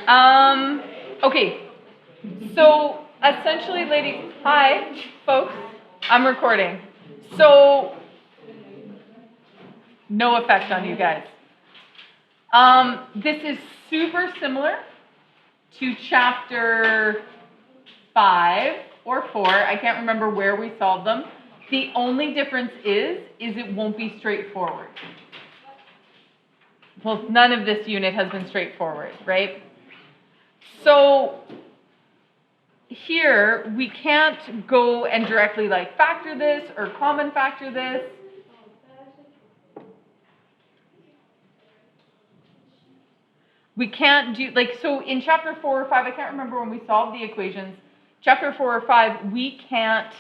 Okay, so essentially, ladies, hi, folks, I'm recording. So, no effect on you guys. This is super similar to chapter 5 or 4. I can't remember where we solved them. The only difference is it won't be straightforward. Well, none of this unit has been straightforward, right? So here, we can't go and directly like factor this or common factor this. We can't do, like, so in chapter 4 or 5, I can't remember when we solved the equations. Chapter 4 or 5, we can't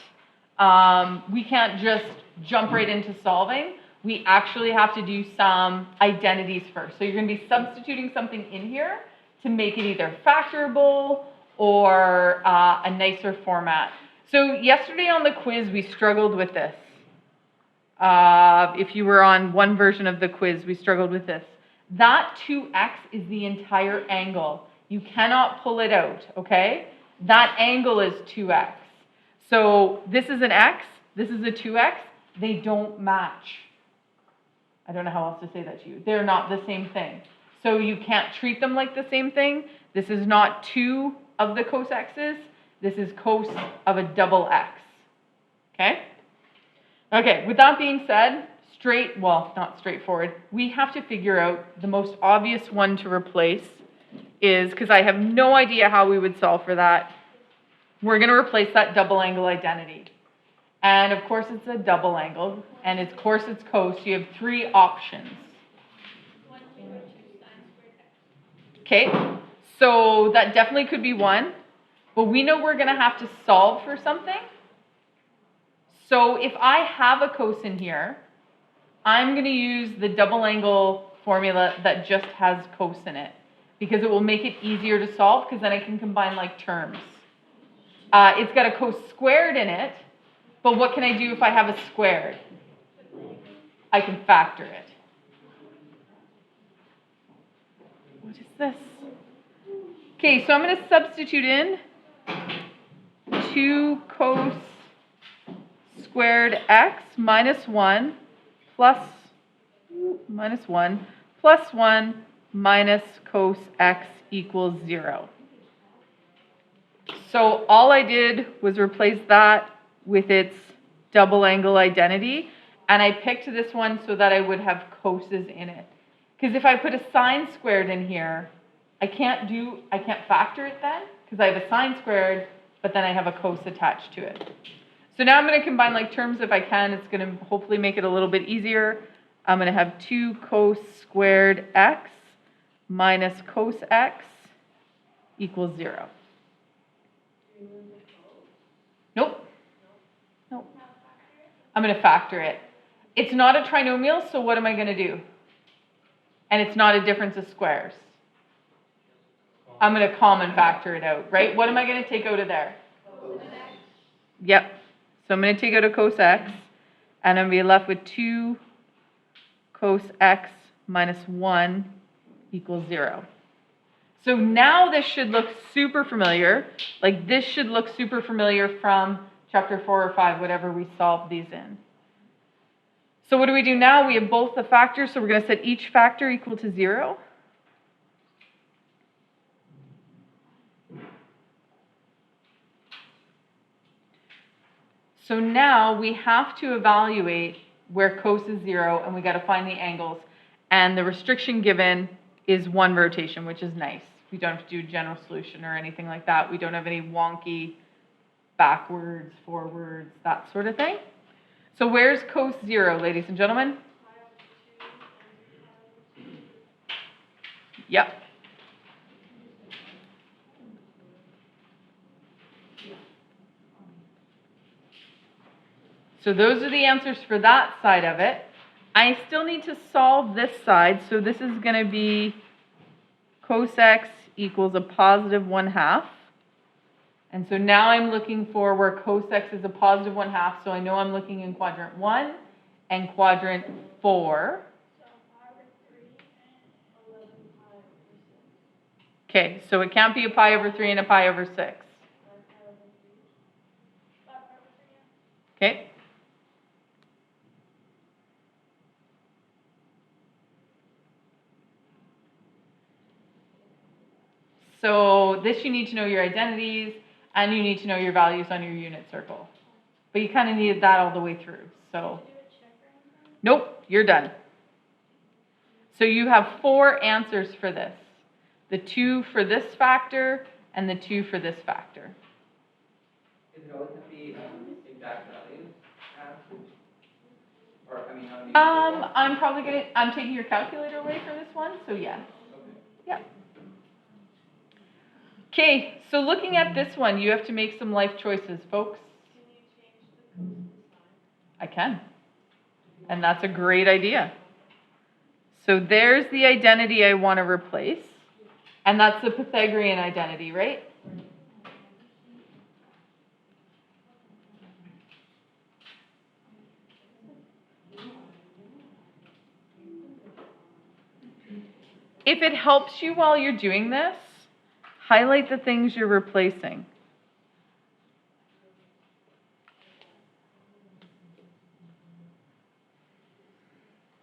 just jump right into solving. We actually have to do some identities first. So you're going to be substituting something in here to make it either factorable or a nicer format. So yesterday on the quiz, we struggled with this. If you were on one version of the quiz, we struggled with this. That 2x is the entire angle. You cannot pull it out, okay? That angle is 2x. So this is an x, this is a 2x. They don't match. I don't know how else to say that to you. They're not the same thing. So you can't treat them like the same thing. This is not 2 of the cos x's. This is cos of a double x. Okay? Okay, with that being said, not straightforward, we have to figure out the most obvious one to replace is, because I have no idea how we would solve for that, we're going to replace that double angle identity. And of course it's a double angle, and of course it's cos, so you have 3 options. Okay, so that definitely could be one, but we know we're going to have to solve for something. So if I have a cos in here, I'm going to use the double angle formula that just has cos in it, because it will make it easier to solve, because then I can combine like terms. It's got a cos squared in it, but what can I do if I have a squared? I can factor it. What is this? Okay, so I'm going to substitute in 2 cos squared x minus 1 plus 1 minus cos x equals 0. So all I did was replace that with its double angle identity, and I picked this one so that I would have coses in it. Because if I put a sine squared in here, I can't factor it then, because I have a sine squared, but then I have a cos attached to it. So now I'm going to combine like terms if I can. It's going to hopefully make it a little bit easier. I'm going to have 2 cos squared x minus cos x equals 0. Nope. I'm going to factor it. It's not a trinomial, so what am I going to do? And it's not a difference of squares. I'm going to common factor it out, right? What am I going to take out of there? Yep. So I'm going to take out a cos x, and I'm going to be left with 2 cos x minus 1 equals 0. So now this should look super familiar. Like this should look super familiar from chapter 4 or 5, whatever we solved these in. So what do we do now? We have both the factors, so we're going to set each factor equal to 0. So now we have to evaluate where cos is 0, and we got to find the angles. And the restriction given is 1 rotation, which is nice. We don't have to do a general solution or anything like that. We don't have any wonky backwards, forwards, that sort of thing. So where's cos 0, ladies and gentlemen? Yep. So those are the answers for that side of it. I still need to solve this side, so this is going to be cos x equals a positive 1/2. And so now I'm looking for where cos x is a positive 1/2, so I know I'm looking in quadrant 1 and quadrant 4. Okay, so it can't be a pi over 3 and a pi over 6. Okay. So this you need to know your identities, and you need to know your values on your unit circle. But you kind of needed that all the way through. So, nope, you're done. So you have 4 answers for this. The 2 for this factor, and the 2 for this factor. Is it always have to be exact values? Or, I mean, I'm taking your calculator away for this one, so yes. Okay. Yeah. Okay, so looking at this one, you have to make some life choices, folks. Can you change the cosine sign? I can. And that's a great idea. So there's the identity I want to replace. And that's the Pythagorean identity, right? If it helps you while you're doing this, highlight the things you're replacing.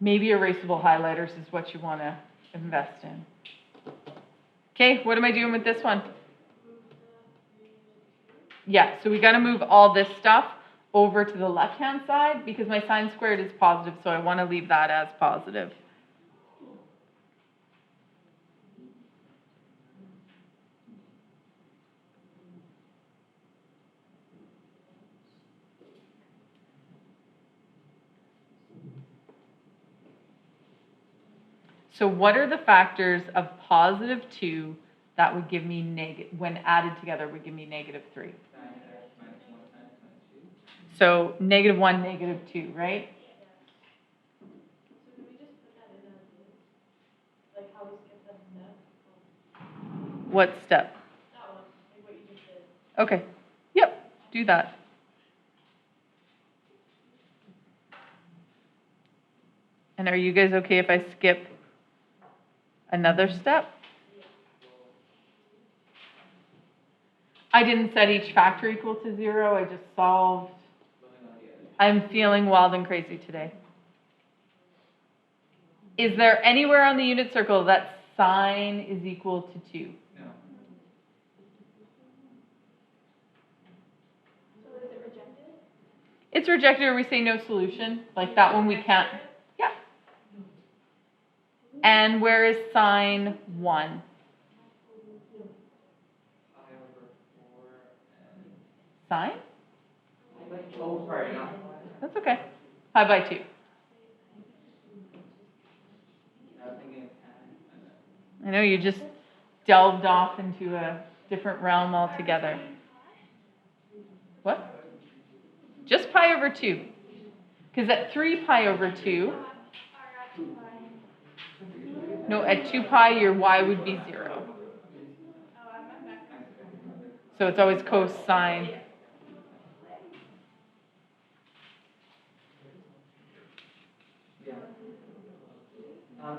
Maybe erasable highlighters is what you want to invest in. Okay, what am I doing with this one? Yeah, so we got to move all this stuff over to the left-hand side because my sine squared is positive, so I want to leave that as positive. So what are the factors of positive 2 that would give me negative, when added together, would give me negative 3? So negative 1, negative 2, right? So can we just put that in as is? Like how we skipped that step? What step? That one, like what you just did. Okay. Yep, do that. And are you guys okay if I skip another step? I didn't set each factor equal to 0, I just solved. I'm feeling wild and crazy today. Is there anywhere on the unit circle that sine is equal to 2? No. So is it rejected? It's rejected or we say no solution. Like that one we can't. Yeah. And where is sine 1? Sine? Oh, sorry, not. That's okay. Pi by 2. I was thinking of 10. I know you just delved off into a different realm altogether. What? Just pi over 2. Because at 3 pi over 2, no, at 2 pi your y would be 0. So it's always cosine. Yeah.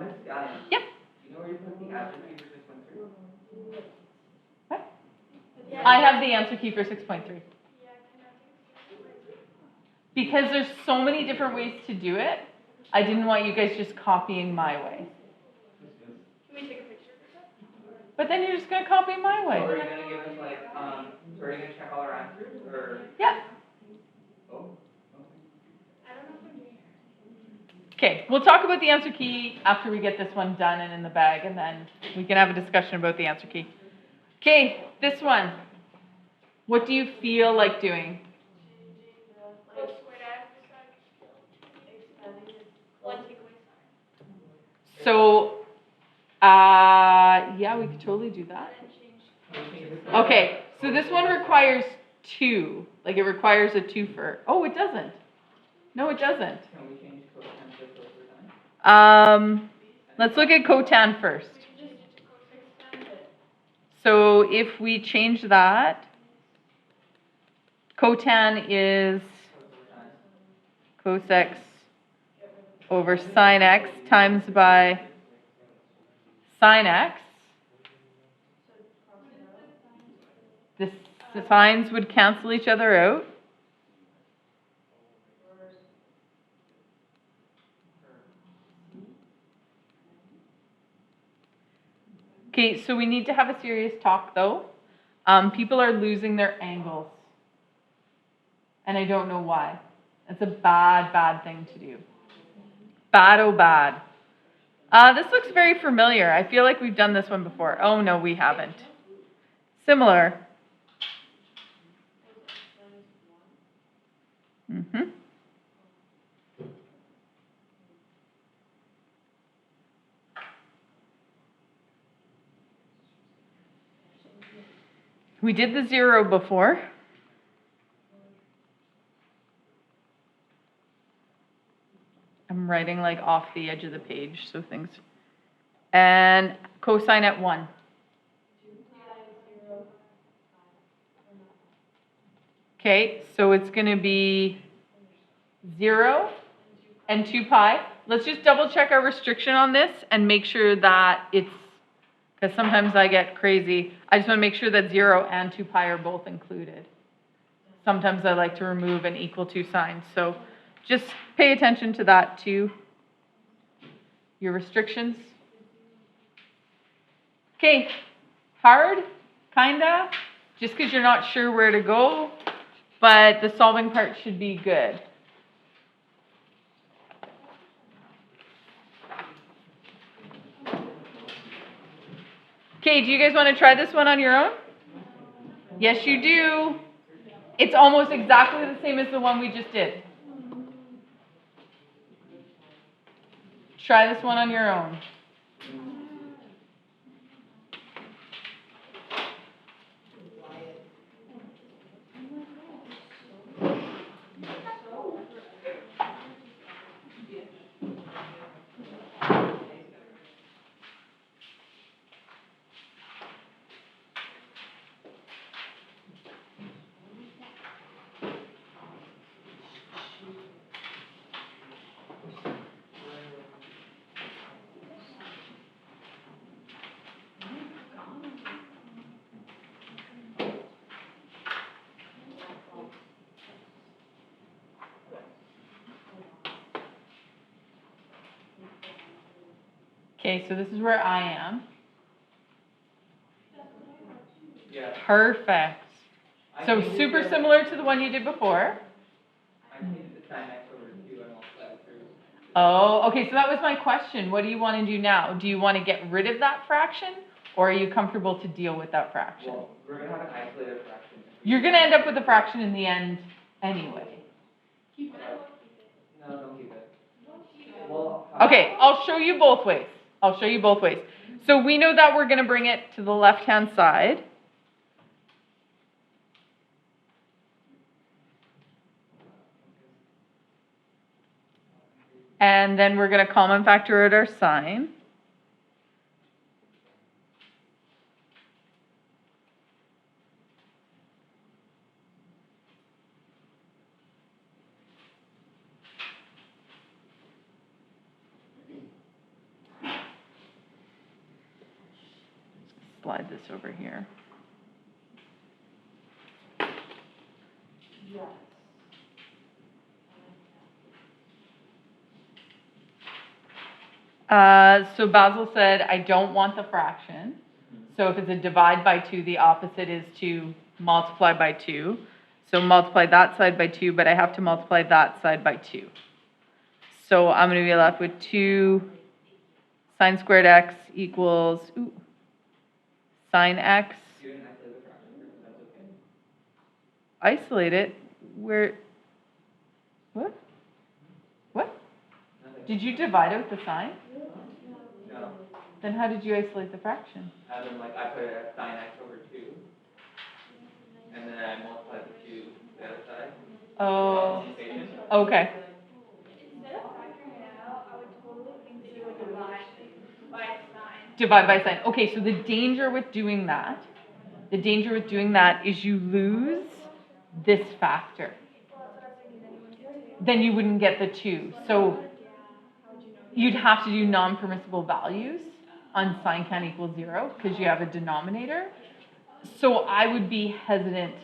Miss Gallion. Yep. You know where you put the answer key for 6.3? What? I have the answer key for 6.3. Because there's so many different ways to do it, I didn't want you guys just copying my way. Can we take a picture of that? But then you're just going to copy my So are way. you going to give us like, so are you going to check all our answers or? Yeah. Oh, okay. I don't know if I'm doing it. Okay, we'll talk about the answer key after we get this one done and in the bag, and then we can have a discussion about the answer key. Okay, this one. What do you feel like doing? Like squared expanding it. One takeaway sign. So, yeah, we could totally do that. And change. Okay, so this one requires 2. Like it requires a 2 for. Oh, it doesn't. No, it doesn't. Can we change cosine to cosine? Let's look at cotan first. Just expand it. So if we change that, cotan is cos x over sine x times by sine x. The signs would cancel each other out. Okay, so we need to have a serious talk though. People are losing their angles. And I don't know why. It's a bad, bad thing to do. Bad, oh bad. This looks very familiar. I feel like we've done this one before. Oh no, we haven't. Similar. Mm-hmm. We did the 0 before. I'm writing like off the edge of the page, so things. And cosine at 1. Okay, so it's going to be 0 and 2 pi. Let's just double check our restriction on this and make sure that it's, because sometimes I get crazy. I just want to make sure that 0 and 2 pi are both included. Sometimes I like to remove an equal to sign. So just pay attention to that too. Your restrictions. Okay, hard, kinda, just because you're not sure where to go, but the solving part should be good. Okay, do you guys want to try this one on your own? Yes, you do. It's almost exactly the same as the one we just did. Try this one on your own. Okay, so this is where I am. Yeah. Perfect. So super similar to the one you did before. I needed the sin x over 2 and multiply it through. Oh, okay, so that was my question. What do you want to do now? Do you want to get rid of that fraction, or are you comfortable to deal with that fraction? Well, we're going to have an isolated fraction. You're going to end up with a fraction in the end anyway. Keep it. No, don't keep it. Well, Okay, I'll show you both ways. I'll show you both ways. So we know that we're going to bring it to the left-hand side. And then we're going to common factor out our sign. Slide this over here. So Basil said, I don't want the fraction. So if it's a divide by 2, the opposite is to multiply by 2. So multiply that side by 2, but I have to multiply that side by 2. So I'm going to be left with 2 sine squared x equals sine x. You didn't isolate the fraction, that's okay. Isolate it. Where? What? What? Nothing. Did you divide out the sign? No. Then how did you isolate the fraction? As in, like, I put it as sin x over 2. And then I multiply the 2 the other side. Oh, Multiplication. okay. Instead of factoring it out, I would totally think that you would divide by sign. Divide by sign. Okay, so the danger with doing that is you lose this factor. Then you wouldn't get the 2. So you'd have to do non-permissible values on sine can equal 0 because you have a denominator. So I would be hesitant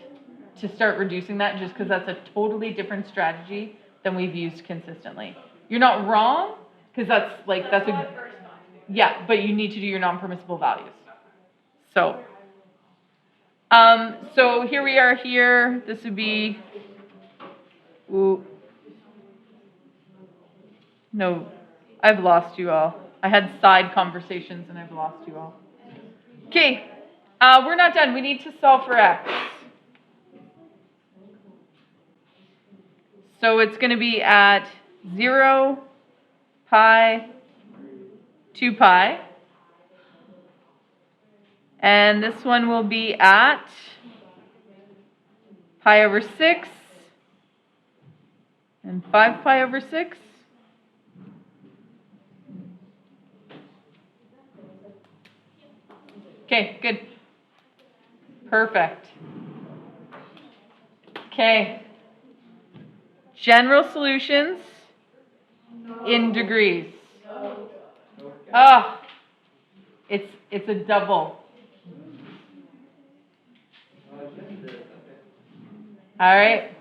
to start reducing that just because that's a totally different strategy than we've used consistently. You're not wrong, because that's That's a, what I first thought. yeah, but you need to do your non-permissible values. So, so here we are here, this would be, ooh, no, I've lost you all. I had side conversations and I've lost you all. Okay, we're not done, we need to solve for x. So it's going to be at 0, pi, 2 pi. And this one will be at pi over 6 and 5 pi over 6. Okay, good. Perfect. Okay. General solutions in degrees. Ah, it's a double. All right.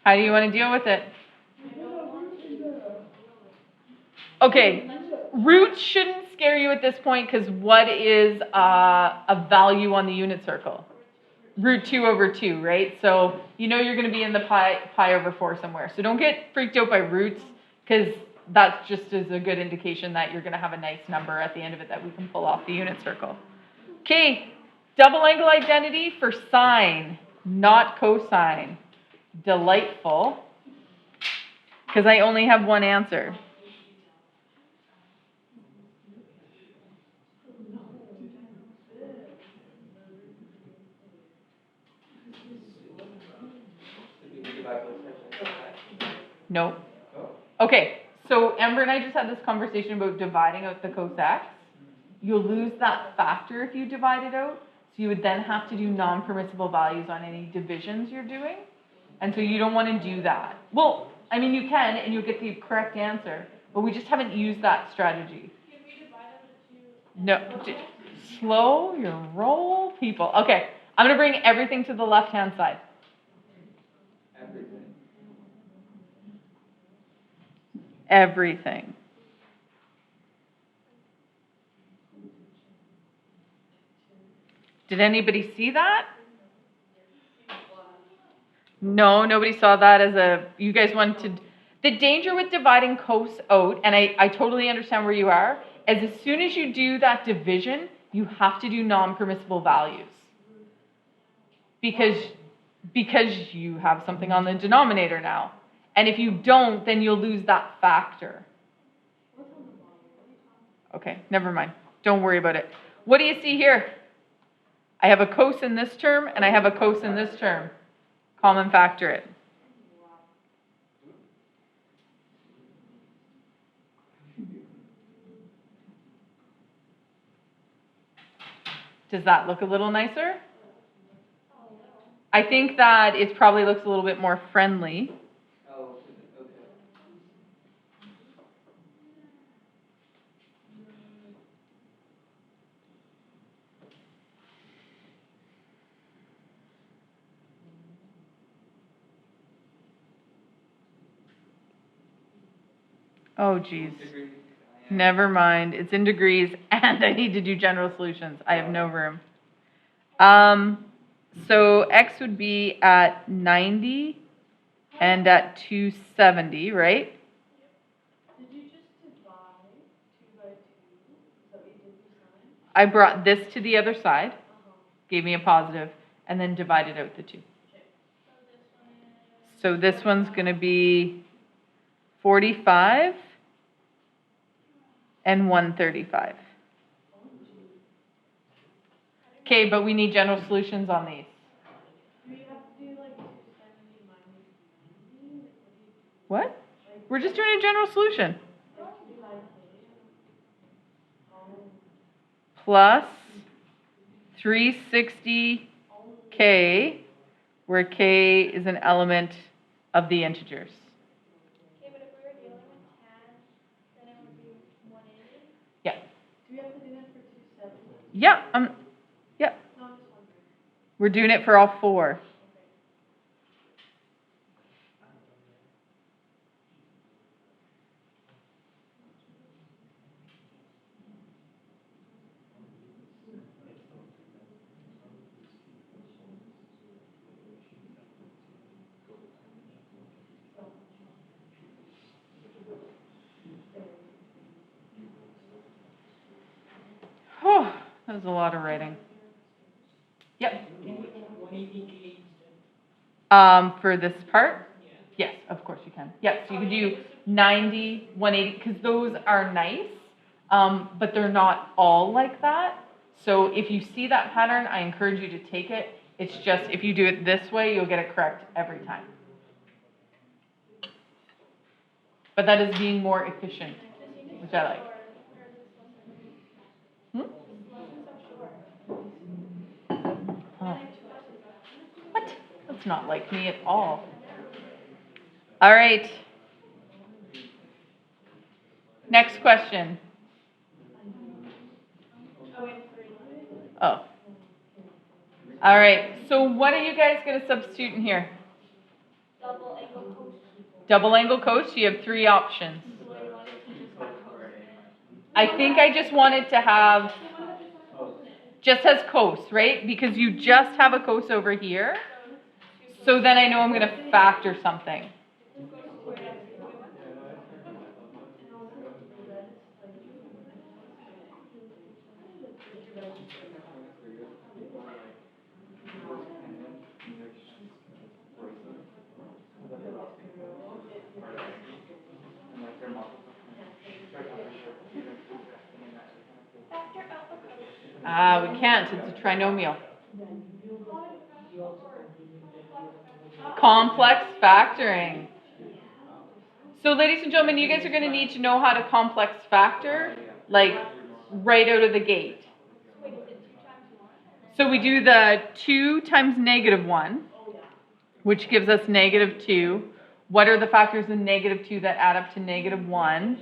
How do you want to deal with it? Okay, roots shouldn't scare you at this point because what is a value on the unit circle? Root 2 over 2, right? So you know you're going to be in the pi over 4 somewhere. So don't get freaked out by roots because that's just as a good indication that you're going to have a nice number at the end of it that we can pull off the unit circle. Okay, double angle identity for sine, not cosine. Delightful, because I only have one answer. Nope. Okay, so Amber and I just had this conversation about dividing out the cosec. You'll lose that factor if you divide it out. So you would then have to do non-permissible values on any divisions you're doing. And so you don't want to do that. Well, I mean, you can, and you'll get the correct answer. But we just haven't used that strategy. Can we divide them into? No, slow your roll, people. Okay, I'm going to bring everything to the left-hand side. Everything. Did anybody see that? No, nobody saw that as a, you guys wanted, the danger with dividing cos out, and I totally understand where you are, is as soon as you do that division, you have to do non-permissible values. Because you have something on the denominator now. And if you don't, then you'll lose that factor. Okay, never mind. Don't worry about it. What do you see here? I have a cos in this term, and I have a cos in this term. Common factor it. Does that look a little nicer? I think that it probably looks a little bit more friendly. Oh, okay. Oh, geez. Never mind. It's in degrees, and I need to do general solutions. I have no room. So x would be at 90 and at 270, right? Did you just divide 2 by 2? Is that what you did for sine? I brought this to the other side, gave me a positive, and then divided out the 2. Okay. So this one's going to be 45 and 135. Okay, but we need general solutions on these. Do you have to do like 270 minus 90? What? We're just doing a general solution. Plus 360k, where k is an element of the integers. Okay, but if we were dealing with tan, then it would be 180? Yeah. Do we have to do that for 270? Yeah. Yeah. Not We're doing it for all four. Oh, that was a lot of writing. Yep. For this part? Yes, of course you can. Yep, so you can do 90, 180, because those are nice, but they're not all like that. So if you see that pattern, I encourage you to take it. It's just, if you do it this way, you'll get it correct every time. But that is being more efficient, which I like. Oh. What? That's not like me at all. All right. Next question. Oh. All right. So what are you guys going to substitute in here? Double angle coast. Double angle coast. You have 3 options. I think I just wanted to have, just as coast, right? Because you just have a coast over here. So then I know I'm going to factor something. We can't. It's a trinomial. Complex factoring. So ladies and gentlemen, you guys are going to need to know how to complex factor, like right out of the gate. So we do the 2 times -1, which gives us -2. What are the factors in -2 that add up to -1?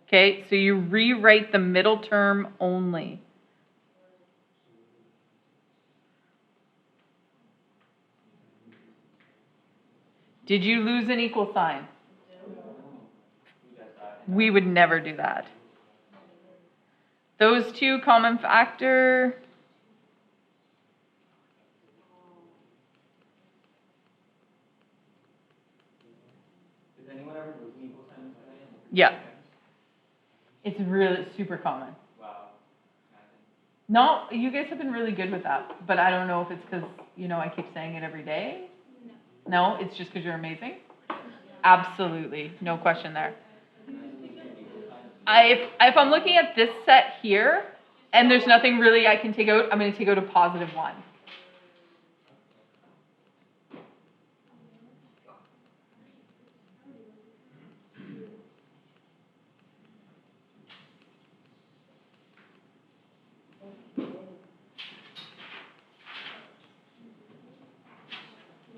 Okay, so you rewrite the middle term only. Did you lose an equal sign? We would never do that. Those 2 common factor. Does anyone ever lose an equal sign? Yeah. It's really super common. Wow. No, you guys have been really good with that, but I don't know if it's because, I keep saying it every day. No, it's just because you're amazing? Absolutely, no question there. If I'm looking at this set here, and there's nothing really I can take out, I'm going to take out a +1.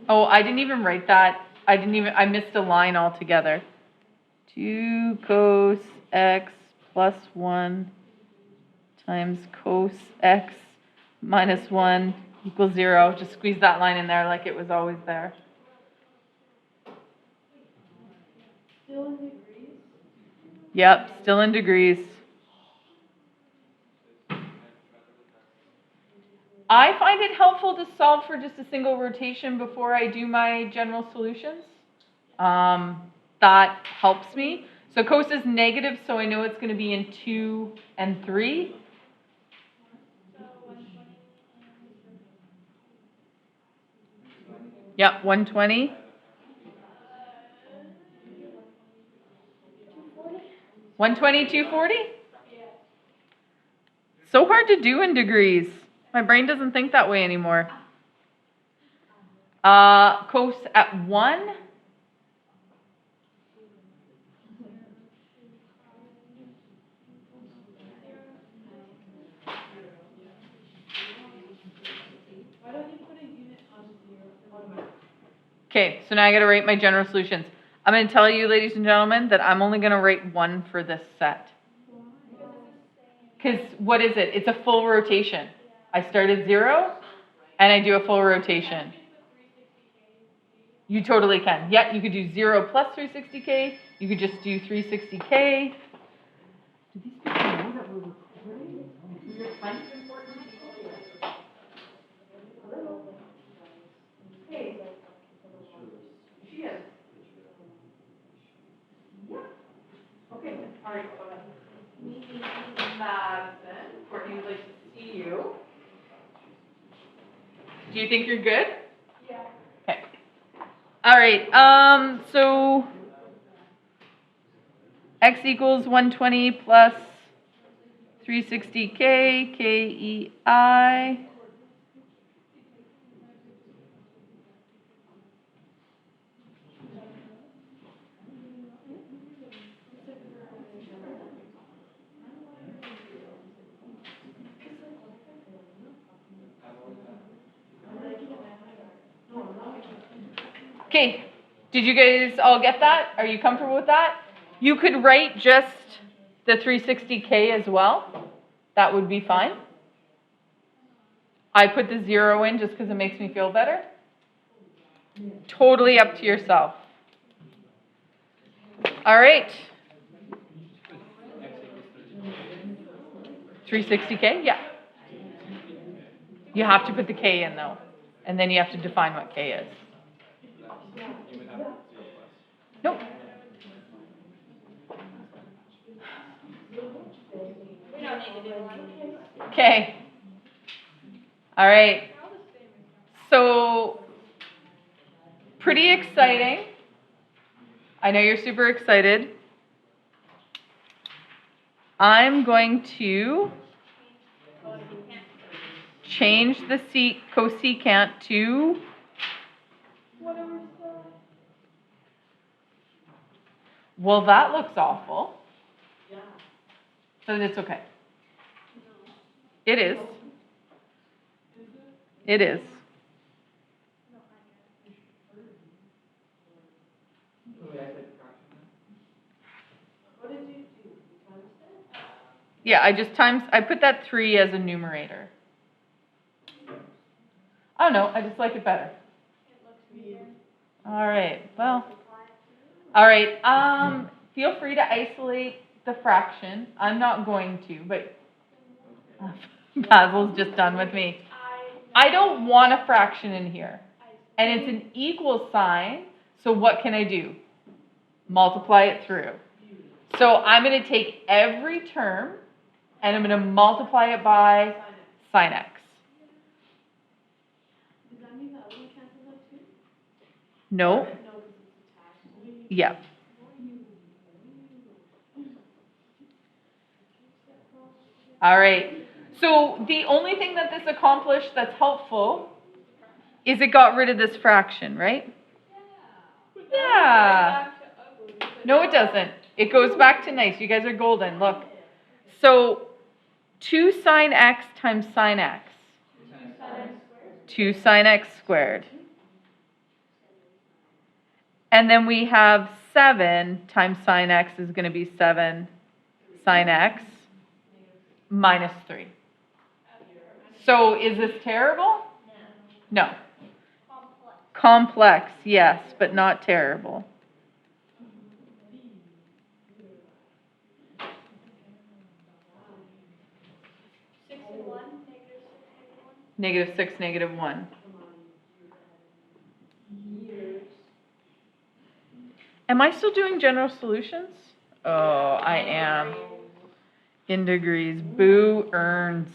Oh, I didn't even write that. I missed a line altogether. 2 cos x plus 1 times cos x minus 1 equals 0. Just squeeze that line in there like it was always there. Still in degrees? Yep, still in degrees. I find it helpful to solve for just a single rotation before I do my general solutions. That helps me. So cos is negative, so I know it's going to be in 2 and 3. Yep, 120. 120, 240? So hard to do in degrees. My brain doesn't think that way anymore. Cos at 1. Why don't you put a unit on 0? Okay, so now I got to write my general solutions. I'm going to tell you, ladies and gentlemen, that I'm only going to write 1 for this set. Because what is it? It's a full rotation. I start at 0 and I do a full rotation. You totally can. Yeah, you could do 0 plus 360K. You could just do 360K. Do these people know that we're recording? Your friends important people? Hey, she is. Yeah. Okay, all right, go ahead. Madison, Courtney would like to see you. Do you think you're good? Yeah. Okay. All right, so x equals 120 plus 360K, KEI. Okay, did you guys all get that? Are you comfortable with that? You could write just the 360K as well. That would be fine. I put the 0 in just because it makes me feel better. Totally up to yourself. All right. 360K? Yeah. You have to put the K in though. And then you have to define what K is. Nope. We don't need to do one. Okay. All right. So, pretty exciting. I know you're super excited. I'm going to change the cosecant to whatever. Well, that looks awful. Yeah. So it's okay. It is. It is. What did you do? Yeah, I put that 3 as a numerator. I don't know, I just like it better. It looks weird. All right, well. All right, feel free to isolate the fraction. I'm not going to, but Basil's just done with me. I don't want a fraction in here. And it's an equal sign, so what can I do? Multiply it through. So I'm going to take every term and I'm going to multiply it by sine x. Does that mean the other one cancels out too? No? No, because it's attached. Yeah. All right. So the only thing that this accomplished that's helpful is it got rid of this fraction, right? Yeah. No, it doesn't. It goes back to nice. You guys are golden. Look. So 2 sine x times sine x. 2 sine x squared. And then we have 7 times sine x is going to be 7 sine x minus 3. So is this terrible? No. Complex, yes, but not terrible. Negative 6, negative 1. Am I still doing general solutions? Oh, I am. In degrees. Boo earns.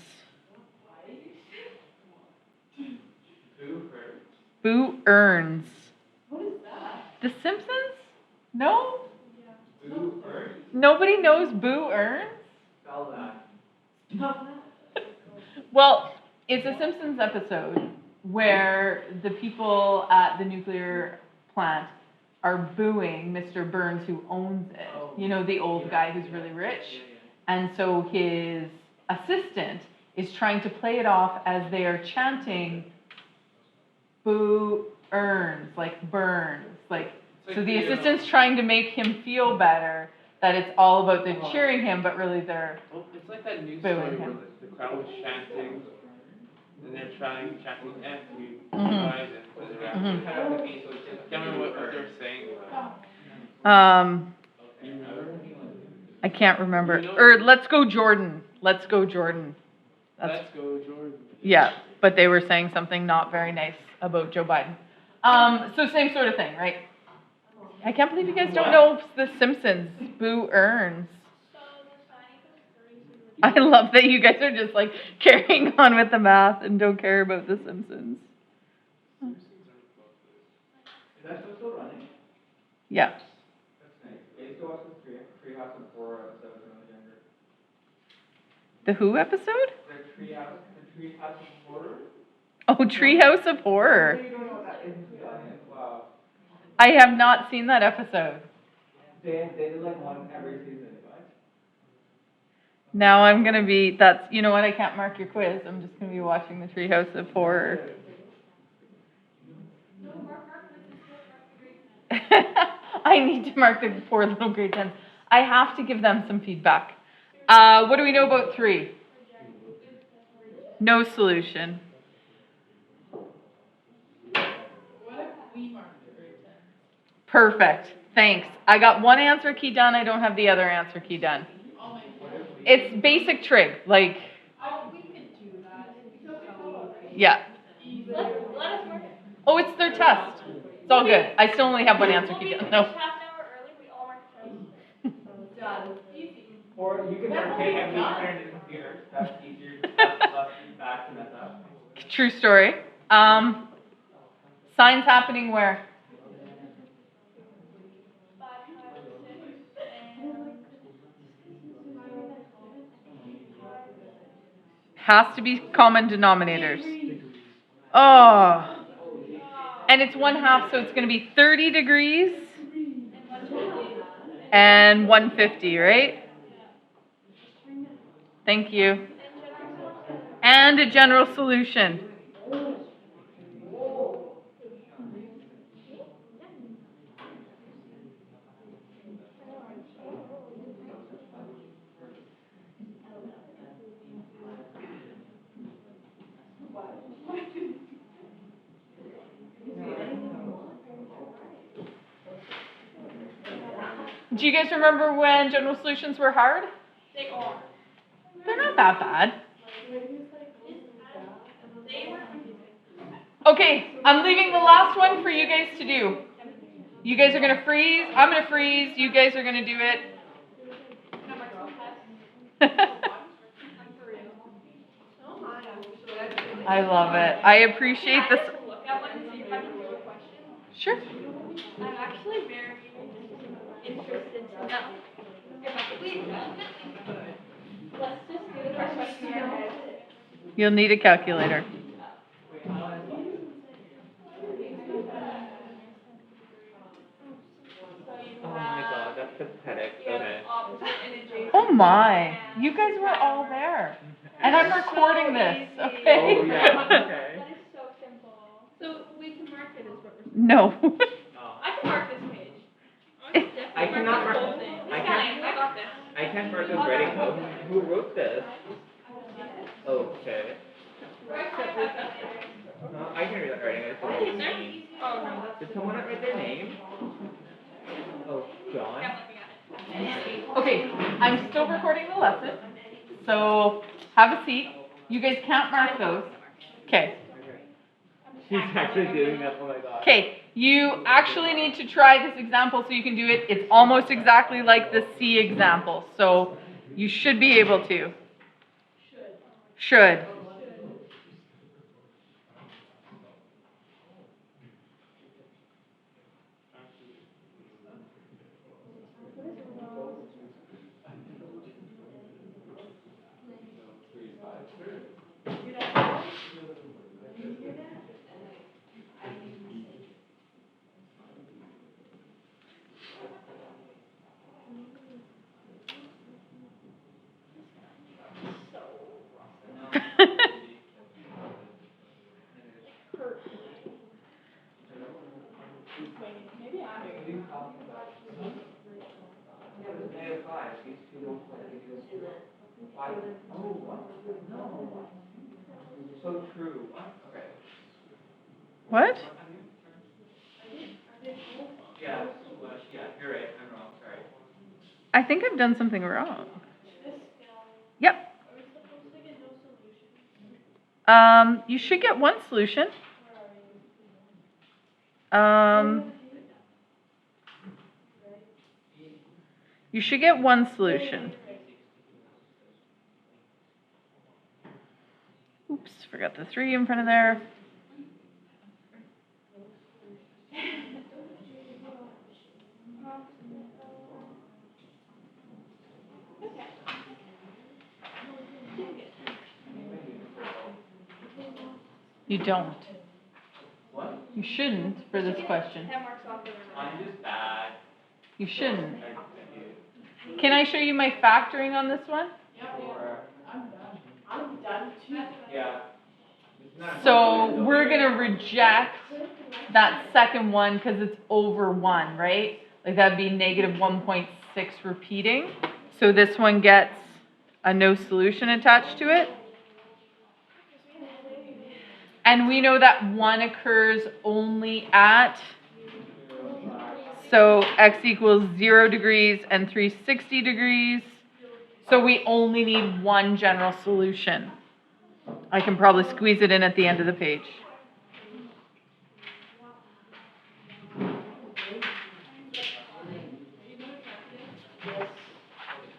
Boo earns. What is that? The Simpsons? No? Boo earns? Nobody knows Boo earns? Spell that. Well, it's a Simpsons episode where the people at the nuclear plant are booing Mr. Burns, who owns it. You know, the old guy who's really rich. And so his assistant is trying to play it off as they are chanting, Boo earns, like burns. Like, so the assistant's trying to make him feel better, that it's all about them cheering him, but really they're Well, it's like that news booing story where him. the crowd was chanting, and they're checking every Mhm. size and put it around. Mhm. Cut out the B so it's just. I can't remember what they're saying. You remember? I can't remember. You know- Or let's go Jordan. Let's go Jordan. That's, Let's go, Jordan. yeah, but they were saying something not very nice about Joe Biden. So same sort of thing, right? I can't believe you guys don't know The Simpsons. Boo earns. So the sign equals 3, so I love that you guys are just like carrying on with the math and don't care about The Simpsons. Is that show still running? Yeah. That's nice. I used to watch the Tree House of Horror episode when I was younger. The Who episode? The Tree House of Horror? Oh, Treehouse of Horror. You don't know what that is, wow. I have not seen that episode. They did like one every season. Now I'm gonna be, you know what, I can't mark your quiz. I'm just gonna be watching the Treehouse of Horror. no, mark this is what mark the grade 10. I need to mark the poor little grade 10s. I have to give them some feedback. What do we know about 3? No solution. Perfect. Thanks. I got one answer key done. I don't have the other answer key done. It's basic trig. Like, Oh, we could do that. yeah. Let us mark it. Oh, it's their test. It's all good. I still only have one answer key done. No. Half an hour early, we all mark the test. Done. Easy. Or you can mark it and we turn it in the computer. That's easier. That's less feedback to mess up. True story. Signs happening where? 5, 5, 6, and Has to be common denominators. Oh. And it's 1/2, so it's going to be 30 degrees and 150, right? Thank you. And a general solution. Do you guys remember when general solutions were hard? they are. They're not that bad. They were confusing. Okay, I'm leaving the last one for you guys to do. You guys are gonna freeze, I'm gonna freeze, you guys are gonna do it. Can I mark some tests? I'm for real. Oh my. I love it. I appreciate this. Can I just look at one and see if I can do a question? Sure. I'm actually very interested to know if I could do that. Let's just do the first question in our head. You'll need a calculator. Oh my god, that's pathetic. Okay. Opposite and adjacent. Oh my, you guys were all there. And I'm recording this, okay? Oh yeah, okay. That is so simple. So we can mark it as what we're. No. Oh. I can mark this page. Definitely I cannot this mark- whole thing. I It's can't- fine, I got this. I can't mark this writing though. Who wrote this? Okay. I can read that writing. I just don't know the name. Oh, no, that's. Did someone not write their name? Oh, John? I'm looking at it. Okay, I'm still recording the lesson, so have a seat. You guys can't mark those. Okay. She's actually doing that. Oh my god. Okay, you actually need to try this example so you can do it. It's almost exactly like the C example, so you should be able to. Should. -5. These two don't play. 5. Oh, what? No. So true. Okay. What? Yeah, yeah, you're right, I'm wrong, sorry. I think I've done something wrong. Yep. You should get one solution. You should get one solution. Oops, forgot the 3 in front of there. You don't. What? You shouldn't for this question. 10 marks off the I'm just bad. You shouldn't. I do. Can I show you my factoring on this one? Or, I'm done too. yeah. So we're gonna reject that second one because it's over 1, right? Like that'd be negative 1.6 repeating. So this one gets a no solution attached to it. And we know that 1 occurs only at, so x equals 0 degrees and 360 degrees. So we only need 1 general solution. I can probably squeeze it in at the end of the page.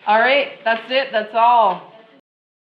All right, that's it, that's all.